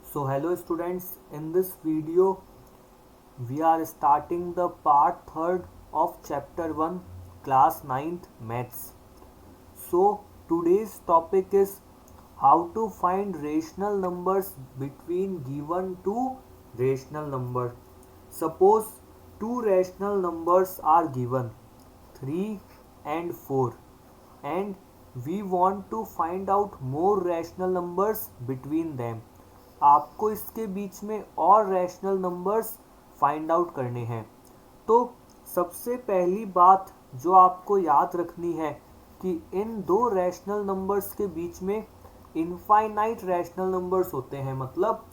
So hello students, in this video we are starting the part 3rd of chapter 1 class 9th maths. So today's topic is how to find rational numbers between given two rational number. Suppose two rational numbers are given 3 and 4 and we want to find out more rational numbers between them. आपको इसके बीच में और rational numbers find out करने हैं। तो सबसे पहली बात जो आपको याद रखनी है कि इन दो रैशनल नंबर्स के बीच में इनफाइनाइट रैशनल नंबर्स होते हैं। मतलब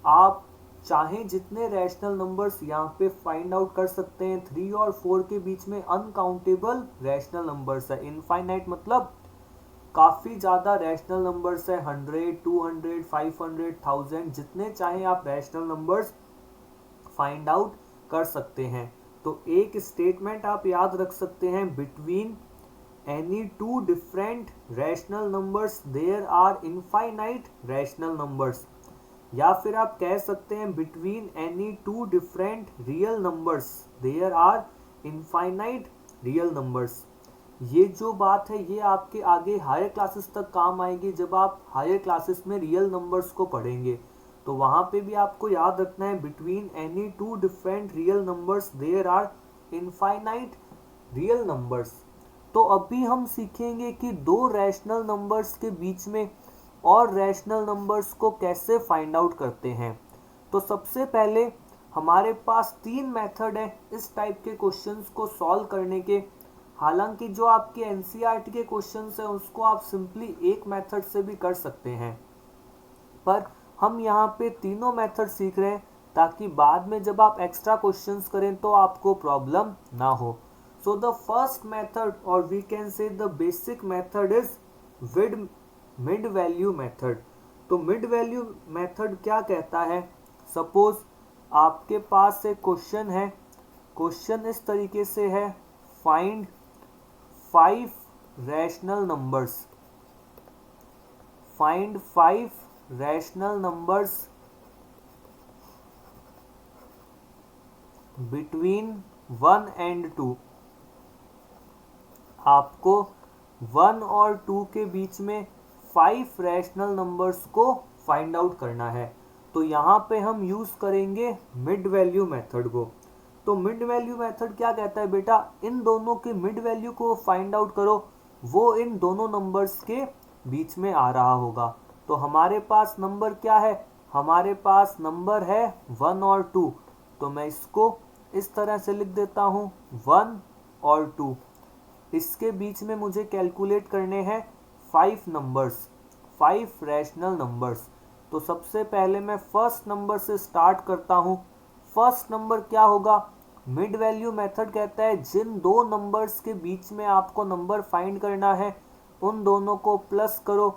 आप चाहे जितने रैशनल नंबर्स यहाँ पे फाइंड आउट कर सकते हैं। 3 और 4 के बीच में अनकाउंटेबल रैशनल नंबर्स है। इनफाइनाइट मतलब काफ़ी ज़्यादा रैशनल नंबर्स है। 100, 200, 500, 1000 जितने चाहे आप रैशनल नंबर्स फाइंड आउट कर सकते हैं। तो एक स्टेटमेंट आप याद रख सकते हैं, between any two different rational numbers there are infinite rational numbers. या फिर आप कह सकते हैं between any two different real numbers there are infinite real numbers. ये जो बात है ये आपके आगे हायर क्लासेस तक काम आएगी। जब आप हायर क्लासेस में रियल नंबर्स को पढ़ेंगे तो वहाँ पे भी आपको याद रखना है, between any two different real numbers there are infinite real numbers. तो अभी हम सीखेंगे कि दो रैशनल नंबर्स के बीच में और रैशनल नंबर्स को कैसे फाइंड आउट करते हैं। तो सबसे पहले हमारे पास 3 मेथड है इस टाइप के क्वेश्चंस को सॉल्व करने के। हालांकि जो आपके एनसीईआरटी के क्वेश्चंस हैं उसको आप सिंपली एक मेथड से भी कर सकते हैं, पर हम यहाँ पे तीनों मेथड सीख रहे हैं ताकि बाद में जब आप एक्स्ट्रा क्वेश्चंस करें तो आपको प्रॉब्लम ना हो। सो द फर्स्ट मेथड और we can say the basic method is mid value method. तो मिड वैल्यू मेथड क्या कहता है, सपोज आपके पास एक क्वेश्चन है। क्वेश्चन इस तरीके से है, find 5 rational numbers. Find 5 rational numbers between 1 and 2। आपको 1 और 2 के बीच में 5 रैशनल नंबर्स को फाइंड आउट करना है। तो यहाँ पे हम यूज़ करेंगे मिड वैल्यू मेथड को। तो मिड वैल्यू मेथड क्या कहता है, बेटा इन दोनों के मिड वैल्यू को फाइंड आउट करो, वो इन दोनों नंबर्स के बीच में आ रहा होगा। तो हमारे पास नंबर क्या है, हमारे पास नंबर है 1 और 2। तो मैं इसको इस तरह से लिख देता हूँ 1 और 2। इसके बीच में मुझे कैलकुलेट करने हैं 5 नंबर्स, 5 रैशनल नंबर्स। तो सबसे पहले मैं फर्स्ट नंबर से स्टार्ट करता हूँ। फर्स्ट नंबर क्या होगा, मिड वैल्यू मेथड कहता है जिन दो नंबर्स के बीच में आपको नंबर फाइंड करना है उन दोनों को प्लस करो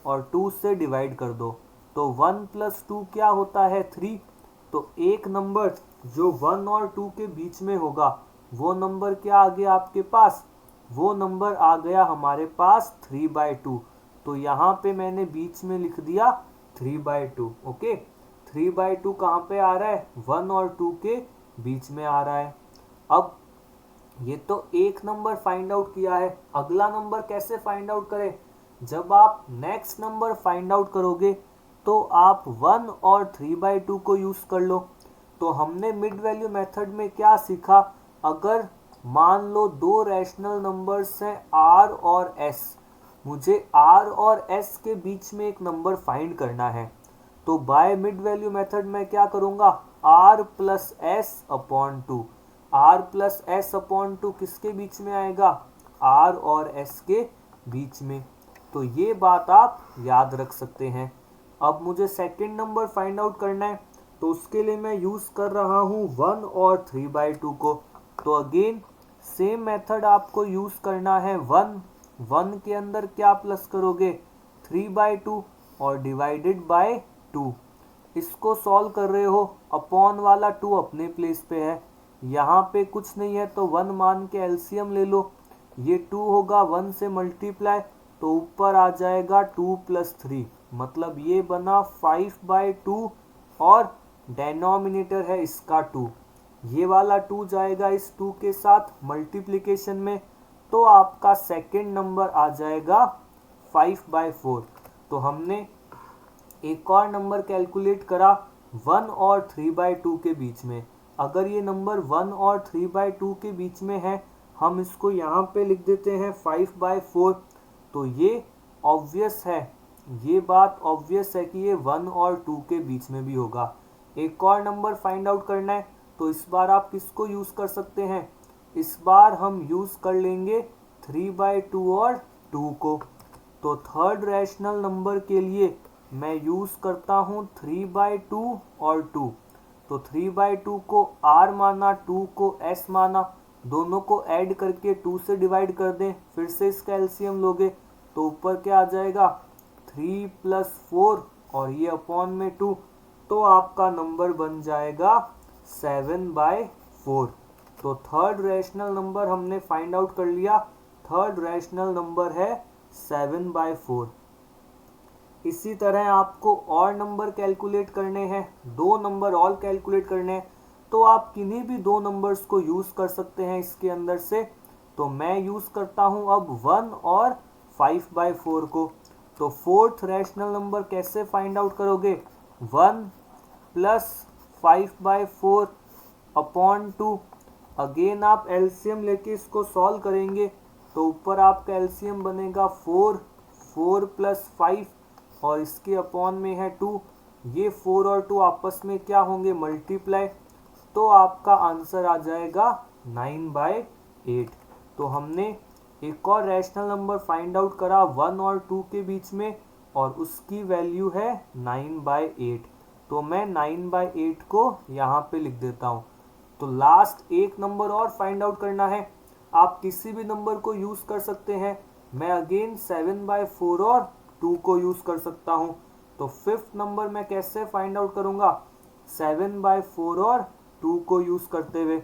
और 2 से डिवाइड कर दो। तो 1 + 2 क्या होता है 3। तो एक नंबर जो 1 और 2 के बीच में होगा वो नंबर क्या आ गया आपके पास, वो नंबर आ गया हमारे पास 3/2। तो यहाँ पे मैंने बीच में लिख दिया 3/2। ओके, 3/2 कहाँ पे आ रहा है, 1 और 2 के बीच में आ रहा है। अब ये तो एक नंबर फाइंड आउट किया है। अगला नंबर कैसे फाइंड आउट करें, जब आप नेक्स्ट नंबर फाइंड आउट करोगे तो आप 1 और 3/2 को यूज़ कर लो। तो हमने मिड वैल्यू मेथड में क्या सीखा, अगर मान लो दो रैशनल नंबर्स हैं r और s, मुझे r और s के बीच में एक नंबर फाइंड करना है। तो बाय मिड वैल्यू मेथड में क्या करूँगा, r + s/2। r + s/2 किसके बीच में आएगा, r और s के बीच में। तो ये बात आप याद रख सकते हैं। अब मुझे सेकंड नंबर फाइंड आउट करना है तो उसके लिए मैं यूज़ कर रहा हूँ 1 और 3/2 को। तो अगेन सेम मेथड आपको यूज़ करना है। 1 के अंदर क्या प्लस करोगे 3/2 और डिवाइडेड बाय 2। इसको सॉल्व कर रहे हो, अपॉन वाला 2 अपने प्लेस पे है, यहाँ पे कुछ नहीं है तो 1 मान के एलसीएम ले लो। ये 2 होगा 1 से मल्टीप्लाई तो ऊपर आ जाएगा 2 + 3, मतलब ये बना 5/2 और डेनोमिनेटर है इसका 2, ये वाला 2 जाएगा इस 2 के साथ मल्टीप्लिकेशन में, तो आपका सेकेंड नंबर आ जाएगा 5/4। तो हमने एक और नंबर कैलकुलेट करा 1 और 3/2 के बीच में। अगर ये नंबर 1 और 3/2 के बीच में है, हम इसको यहाँ पे लिख देते हैं 5/4। तो ये ऑब्वियस है, ये बात ऑब्वियस है कि ये 1 और 2 के बीच में भी होगा। एक और नंबर फाइंड आउट करना है, तो इस बार आप किसको यूज़ कर सकते हैं? इस बार हम यूज़ कर लेंगे 3/2 और 2 को। तो थर्ड रैशनल नंबर के लिए मैं यूज़ करता हूँ 3/2 और 2। तो 3/2 को r माना, 2 को s माना, दोनों को ऐड करके 2 से डिवाइड कर दें, फिर से इसका एलसीएम लोगे तो ऊपर क्या आ जाएगा 3 + 4 और ये अपॉन में 2, तो आपका नंबर बन जाएगा 7/4। तो थर्ड रैशनल नंबर हमने फाइंड आउट कर लिया, थर्ड रैशनल नंबर है 7/4। इसी तरह आपको और नंबर कैलकुलेट करने हैं, दो नंबर और कैलकुलेट करने हैं, तो आप किन्हीं भी दो नंबर्स को यूज़ कर सकते हैं इसके अंदर से। तो मैं यूज़ करता हूं अब 1 और 5/4 को। तो फोर्थ रैशनल नंबर कैसे फाइंड आउट करोगे? 1 + 5/4 अपॉन 2। अगेन आप एलसीएम लेके इसको सॉल्व करेंगे, तो ऊपर आपका एलसीएम बनेगा 4 + 5 और इसके अपॉन में है 2। ये 4 और 2 आपस में क्या होंगे? मल्टीप्लाई। तो आपका आंसर आ जाएगा 9/8। तो हमने एक और रैशनल नंबर फाइंड आउट करा 1 और 2 के बीच में, और उसकी वैल्यू है 9/8। तो मैं 9/8 को यहाँ पे लिख देता हूँ। तो लास्ट एक नंबर और फाइंड आउट करना है, आप किसी भी नंबर को यूज़ कर सकते हैं। मैं अगेन 7/4 और 2 को यूज़ कर सकता हूँ। तो फिफ्थ नंबर मैं कैसे फाइंड आउट करूँगा? 7/4 और 2 को यूज़ करते हुए।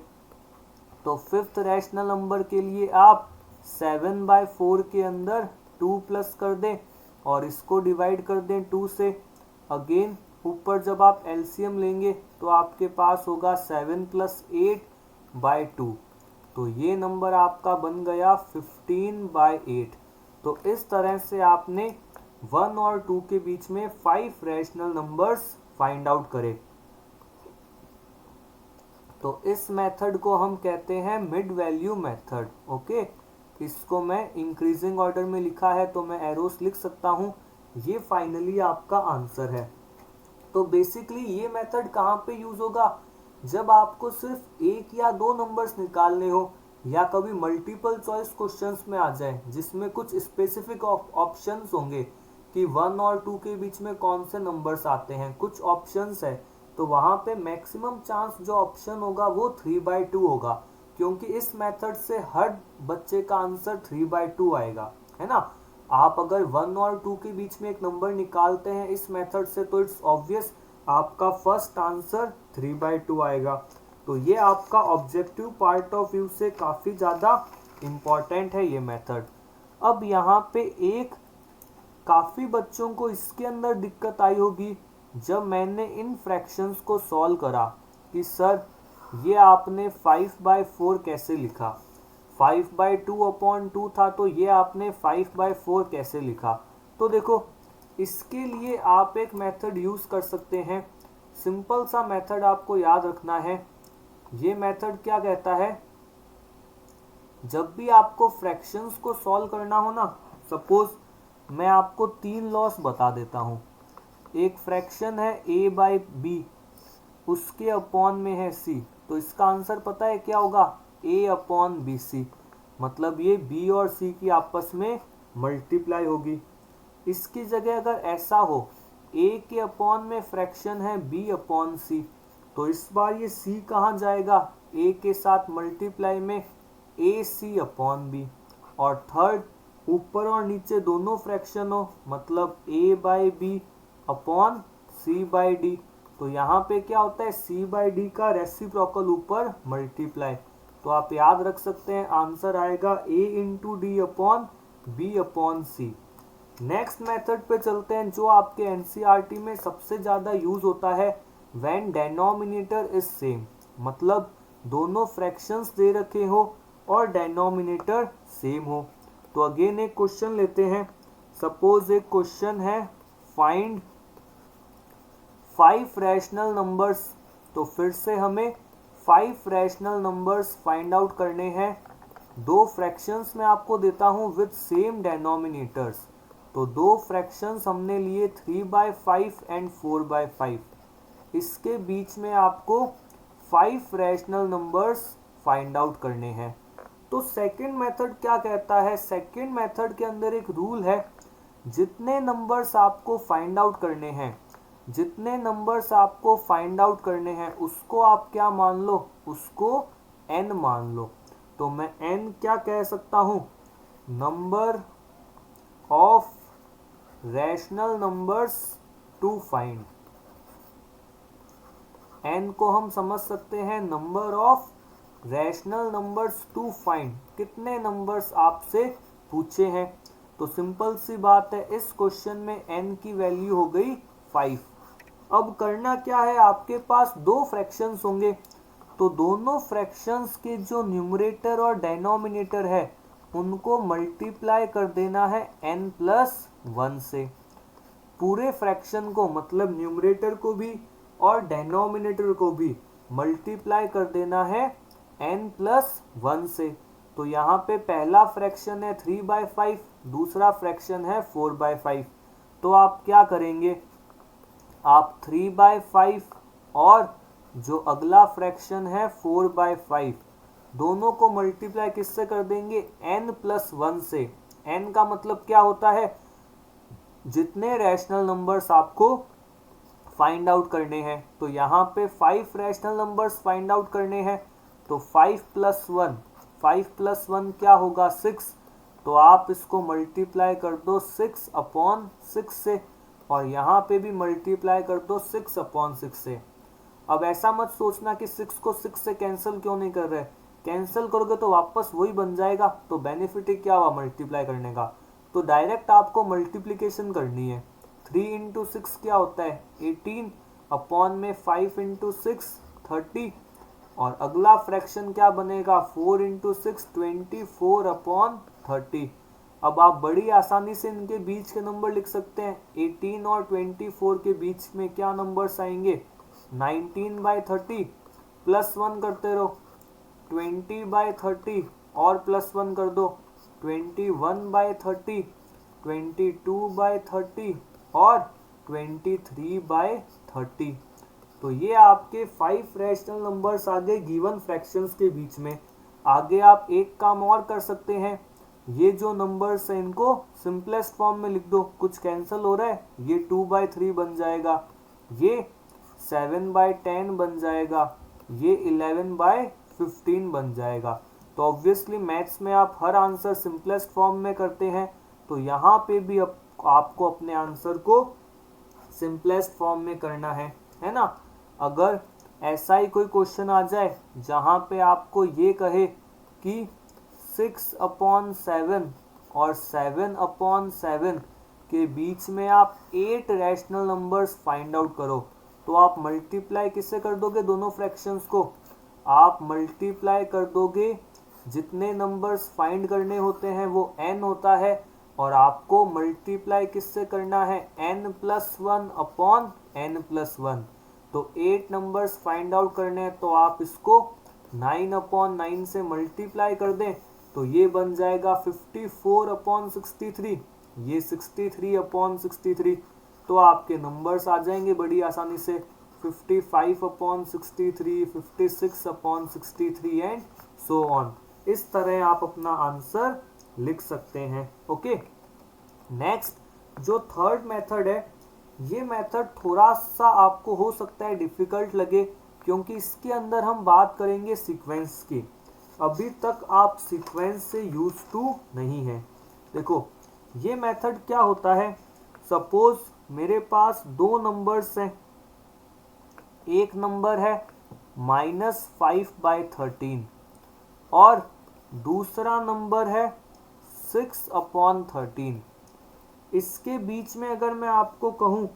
तो फिफ्थ रैशनल नंबर के लिए आप 7/4 के अंदर 2 प्लस कर दें और इसको डिवाइड कर दें 2 से। अगेन ऊपर जब आप एलसीएम लेंगे तो आपके पास होगा 7 + 8/2। तो ये नंबर आपका बन गया 15/8। तो इस तरह से आपने 1 और 2 के बीच में 5 रैशनल नंबर्स फाइंड आउट करे। तो इस मेथड को हम कहते हैं मिड वैल्यू मेथड। ओके, इसको मैं इंक्रीजिंग ऑर्डर में लिखा है तो मैं एरोस लिख सकता हूँ। ये फाइनली आपका आंसर है। तो बेसिकली ये मेथड कहाँ पे यूज होगा? जब आपको सिर्फ एक या दो नंबर्स निकालने हो, या कभी मल्टीपल चॉइस क्वेश्चंस में आ जाए जिसमें कुछ स्पेसिफिक ऑप्शंस होंगे कि 1 और 2 के बीच में कौन से नंबर्स आते हैं, कुछ ऑप्शंस है, तो वहां पे मैक्सिमम चांस जो ऑप्शन होगा वो 3/2 होगा, क्योंकि इस मेथड से हर बच्चे का आंसर 3/2 आएगा, है ना। आप अगर 1 और 2 के बीच में एक नंबर निकालते हैं इस मेथड से, तो इट्स ऑब्वियस आपका फर्स्ट आंसर 3/2 आएगा। तो ये आपका ऑब्जेक्टिव पार्ट ऑफ व्यू से काफ़ी ज़्यादा इम्पॉर्टेंट है ये मेथड। अब यहाँ पे एक काफ़ी बच्चों को इसके अंदर दिक्कत आई होगी जब मैंने इन फ्रैक्शंस को सॉल्व करा कि सर ये आपने 5/4 कैसे लिखा, 5/2/2 था, तो ये आपने 5/4 कैसे लिखा। तो देखो, इसके लिए आप एक मेथड यूज़ कर सकते हैं। सिंपल सा मेथड आपको याद रखना है। ये मेथड क्या कहता है? जब भी आपको फ्रैक्शंस को सॉल्व करना हो ना, सपोज मैं आपको 3 लॉस बता देता हूँ। एक फ्रैक्शन है a/b, उसके अपॉन में है c, तो इसका आंसर पता है क्या होगा? a/bc। मतलब ये b और c की आपस में मल्टीप्लाई होगी। इसकी जगह अगर ऐसा हो, a के अपॉन में फ्रैक्शन है b/c, तो इस बार ये c कहाँ जाएगा? a के साथ मल्टीप्लाई में ac/b। और थर्ड, ऊपर और नीचे दोनों फ्रैक्शन हो, मतलब a/b/c/d, तो यहाँ पे क्या होता है? c/d का रेसिप्रोकल ऊपर मल्टीप्लाई। तो आप याद रख सकते हैं आंसर आएगा a/d/b/c। नेक्स्ट मेथड पे चलते हैं जो आपके एनसीईआरटी में सबसे ज़्यादा यूज होता है, व्हेन डेनोमिनेटर इज सेम, मतलब दोनों फ्रैक्शंस दे रखे हो और डेनोमिनेटर सेम हो। तो अगेन एक क्वेश्चन लेते हैं। सपोज एक क्वेश्चन है फाइंड 5 रैशनल नंबर्स। तो फिर से हमें 5 रैशनल नंबर्स फाइंड आउट करने हैं। दो फ्रैक्शंस मैं आपको देता हूं विद सेम डेनोमिनेटर्स। तो दो फ्रैक्शंस हमने लिए 3/5 एंड 4/5। इसके बीच में आपको 5 रैशनल नंबर्स फाइंड आउट करने हैं। तो सेकंड मेथड क्या कहता है? सेकंड मेथड के अंदर एक रूल है, जितने नंबर्स आपको फाइंड आउट करने हैं, जितने नंबर्स आपको फाइंड आउट करने हैं उसको आप क्या मान लो? उसको n मान लो। तो मैं n क्या कह सकता हूं? Number of rational numbers to find. n को हम समझ सकते हैं number of rational numbers to find, कितने नंबर्स आपसे पूछे हैं। तो सिंपल सी बात है, इस क्वेश्चन में n की वैल्यू हो गई 5। अब करना क्या है, आपके पास दो फ्रैक्शंस होंगे, तो दोनों फ्रैक्शंस के जो न्यूमरेटर और डेनोमिनेटर है उनको मल्टीप्लाई कर देना है n+1 से। पूरे फ्रैक्शन को, मतलब न्यूमरेटर को भी और डेनोमिनेटर को भी मल्टीप्लाई कर देना है n+1 से। तो यहाँ पे पहला फ्रैक्शन है 3/5, दूसरा फ्रैक्शन है 4/5। तो आप क्या करेंगे? आप 3/5 और जो अगला फ्रैक्शन है 4/5, दोनों को मल्टीप्लाई किससे कर देंगे? n+1 से। n का मतलब क्या होता है? जितने रैशनल नंबर्स आपको फाइंड आउट करने हैं। तो यहाँ पे 5 रैशनल नंबर्स फाइंड आउट करने हैं, तो 5+1, 5+1 क्या होगा? 6। तो आप इसको मल्टीप्लाई कर दो 6/6 से, और यहाँ पे भी मल्टीप्लाई कर दो 6/6 से। अब ऐसा मत सोचना कि 6 को 6 से कैंसिल क्यों नहीं कर रहे, कैंसिल करोगे तो वापस वही बन जाएगा। तो बेनिफिट ही क्या हुआ मल्टीप्लाई करने का? तो डायरेक्ट आपको मल्टीप्लिकेशन करनी है। 3 × 6 क्या होता है? 18 अपॉन में 5 × 6 30, और अगला फ्रैक्शन क्या बनेगा? 4 × 6 24/30। अब आप बड़ी आसानी से इनके बीच के नंबर लिख सकते हैं। 18 और 24 के बीच में क्या नंबर्स आएंगे? 19/30 +1 करते रहो, 20/30 और +1 कर दो, 21/30, 22/30 और 23/30। तो ये आपके 5 रैशनल नंबर्स आ गए गिवन फ्रैक्शंस के बीच में। आगे आप एक काम और कर सकते हैं, ये जो नंबर्स हैं इनको सिंपलेस्ट फॉर्म में लिख दो। कुछ कैंसिल हो रहा है, ये 2/3 बन जाएगा, ये 7/10 बन जाएगा, ये 11/15 बन जाएगा। तो ऑब्वियसली मैथ्स में आप हर आंसर सिंपलेस्ट फॉर्म में करते हैं, तो यहाँ पे भी आपको अपने आंसर को सिंपलेस्ट फॉर्म में करना है ना। अगर ऐसा ही कोई क्वेश्चन आ जाए जहाँ पे आपको ये कहे कि 6/7 और 7/7 के बीच में आप 8 रैशनल नंबर्स फाइंड आउट करो, तो आप मल्टीप्लाई किससे कर दोगे? दोनों फ्रैक्शंस को आप मल्टीप्लाई कर दोगे, जितने नंबर्स फाइंड करने होते हैं वो n होता है, और आपको मल्टीप्लाई किससे करना है? n+1 upon n+1। तो 8 नंबर्स फाइंड आउट करने हैं, तो आप इसको 9/9 से मल्टीप्लाई कर दें, तो ये बन जाएगा 54/63, ये 63/63। तो आपके नंबर्स आ जाएंगे बड़ी आसानी से 55/63, 56/63 एंड सो ऑन। इस तरह आप अपना आंसर लिख सकते हैं। ओके, नेक्स्ट जो थर्ड मेथड है, ये मेथड थोड़ा सा आपको हो सकता है डिफिकल्ट लगे, क्योंकि इसके अंदर हम बात करेंगे सीक्वेंस की। अभी तक आप सीक्वेंस से यूज टू नहीं है। देखो ये मेथड क्या होता है, सपोज मेरे पास दो नंबर्स हैं, एक नंबर है -5/13 और दूसरा नंबर है 6/13। इसके बीच में अगर मैं आपको कहूं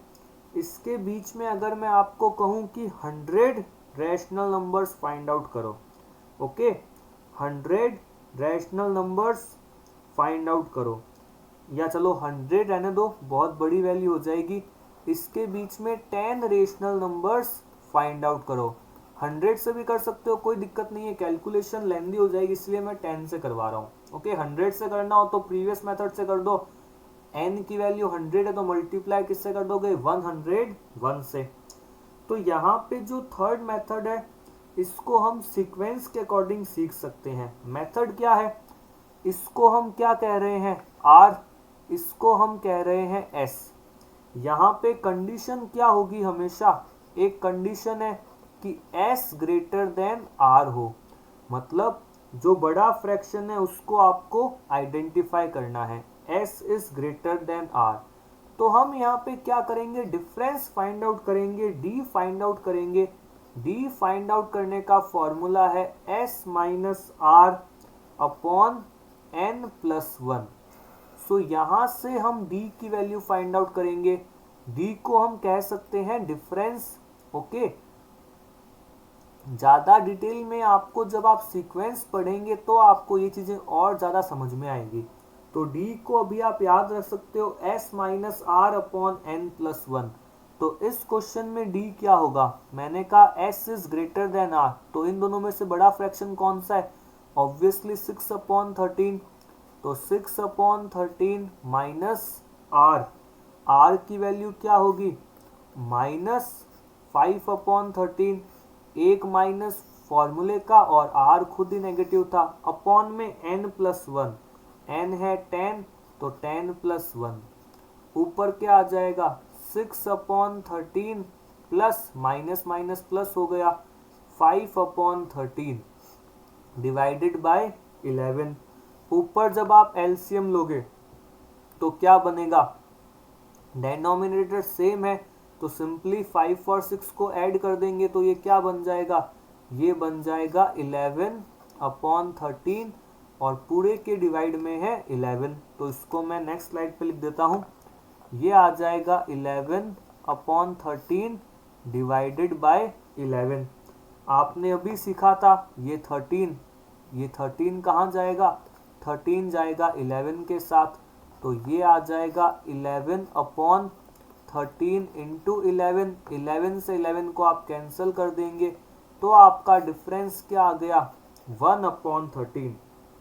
इसके बीच में अगर मैं आपको कहूँ कि 100 रैशनल नंबर्स फाइंड आउट करो, okay, 100 rational numbers find out करो, या चलो 100 रहने दो, बहुत बड़ी वैल्यू हो जाएगी। इसके बीच में 10 रेशनल नंबर्स फाइंड आउट करो। 100 से भी कर सकते हो, कोई दिक्कत नहीं है, कैलकुलेशन लेंदी हो जाएगी इसलिए मैं 10 से करवा रहा हूँ। ओके, 100 से करना हो तो प्रीवियस मेथड से कर दो, n की वैल्यू 100 है तो मल्टीप्लाई किससे कर दोगे, 101 से। तो यहाँ पे जो थर्ड मेथड है इसको हम सीक्वेंस के अकॉर्डिंग सीख सकते हैं। मेथड क्या है, इसको हम क्या कह रहे हैं, r, इसको हम कह रहे हैं s। यहाँ पे कंडीशन क्या होगी, हमेशा एक कंडीशन है कि s ग्रेटर देन r हो, मतलब जो बड़ा फ्रैक्शन है उसको आपको आइडेंटिफाई करना है, s is greater than r। तो हम यहाँ पे क्या करेंगे, डिफरेंस फाइंड आउट करेंगे, d फाइंड आउट करेंगे। d फाइंड आउट करने का फॉर्मूला है s minus r upon n plus 1। सो यहाँ से हम d की वैल्यू फाइंड आउट करेंगे, d को हम कह सकते हैं डिफरेंस। ओके, ज़्यादा डिटेल में आपको जब आप सीक्वेंस पढ़ेंगे तो आपको ये चीज़ें और ज़्यादा समझ में आएंगी। तो d को अभी आप याद रख सकते हो s minus r upon n plus 1। तो इस क्वेश्चन में d क्या होगा, मैंने कहा s is greater than r, तो इन दोनों में से बड़ा फ्रैक्शन कौन सा है, ऑब्वियसली 6 अपॉन 13। तो 6 अपॉन 13 माइनस r की वैल्यू क्या होगी, माइनस 5 अपॉन 13, एक माइनस फॉर्मूले का और r खुद ही नेगेटिव था, अपॉन में n प्लस 1, n है 10 तो 10 प्लस 1, ऊपर क्या आ जाएगा 6 upon 13 plus minus minus plus हो गया 5 अपॉन 13 डिवाइडेड बाय 11। ऊपर जब आप एलसीएम लोगे तो क्या बनेगा, डिनोमिनेटर सेम है तो सिंपली 5 और 6 को ऐड कर देंगे तो ये क्या बन जाएगा, ये बन जाएगा 11 अपॉन 13 और पूरे के डिवाइड में है 11। तो इसको मैं नेक्स्ट स्लाइड पे लिख देता हूँ, ये आ जाएगा 11 अपॉन 13 डिवाइडेड बाय 11। आपने अभी सीखा था ये 13 कहाँ जाएगा, 13 जाएगा 11 के साथ, तो ये आ जाएगा 11 अपॉन 13 इंटू 11 से 11 को आप कैंसिल कर देंगे तो आपका डिफरेंस क्या आ गया, 1 अपॉन 13।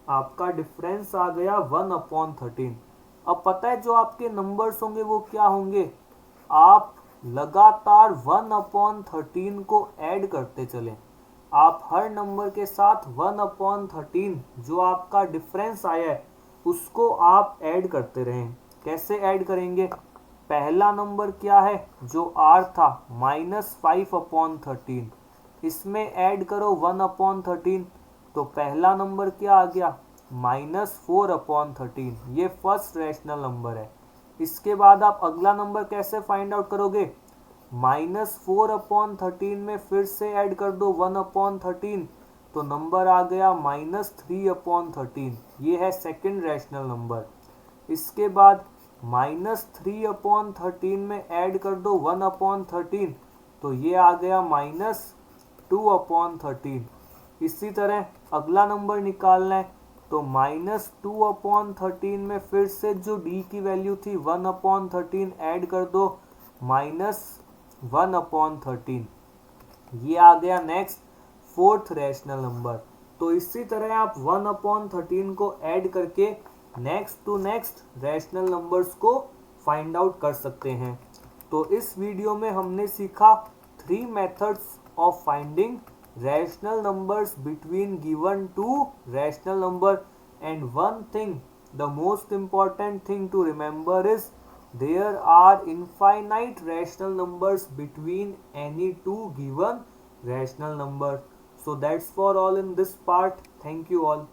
आपका डिफरेंस आ गया 1 अपॉन 13। अब पता है जो आपके नंबर्स होंगे वो क्या होंगे, आप लगातार 1 अपॉन 13 को ऐड करते चलें, आप हर नंबर के साथ 1 अपॉन 13 जो आपका डिफरेंस आया है उसको आप ऐड करते रहें। कैसे ऐड करेंगे, पहला नंबर क्या है जो r था, माइनस 5 अपॉन 13, इसमें ऐड करो 1 अपॉन 13 तो पहला नंबर क्या आ गया, माइनस 4 अपॉन 13, ये फर्स्ट रैशनल नंबर है। इसके बाद आप अगला नंबर कैसे फाइंड आउट करोगे, माइनस 4 अपॉन 13 में फिर से ऐड कर दो 1 अपॉन 13 तो नंबर आ गया माइनस 3 अपॉन 13, ये है सेकेंड रैशनल नंबर। इसके बाद माइनस 3 अपॉन 13 में ऐड कर दो 1 अपॉन 13 तो ये आ गया माइनस 2 अपॉन 13। इसी तरह अगला नंबर निकालना है तो माइनस 2 अपॉन 13 में फिर से जो d की वैल्यू थी 1 अपॉन 13 ऐड कर दो माइनस 1 अपॉन 13, ये आ गया नेक्स्ट फोर्थ रैशनल नंबर। तो इसी तरह आप 1 अपॉन 13 को ऐड करके next to next rational numbers को फाइंड आउट कर सकते हैं। तो इस वीडियो में हमने सीखा 3 methods of finding rational numbers between given 2 rational number, and one thing, the most important thing to remember is there are infinite rational numbers between any two given rational number. So that's for all in this part. Thank you all.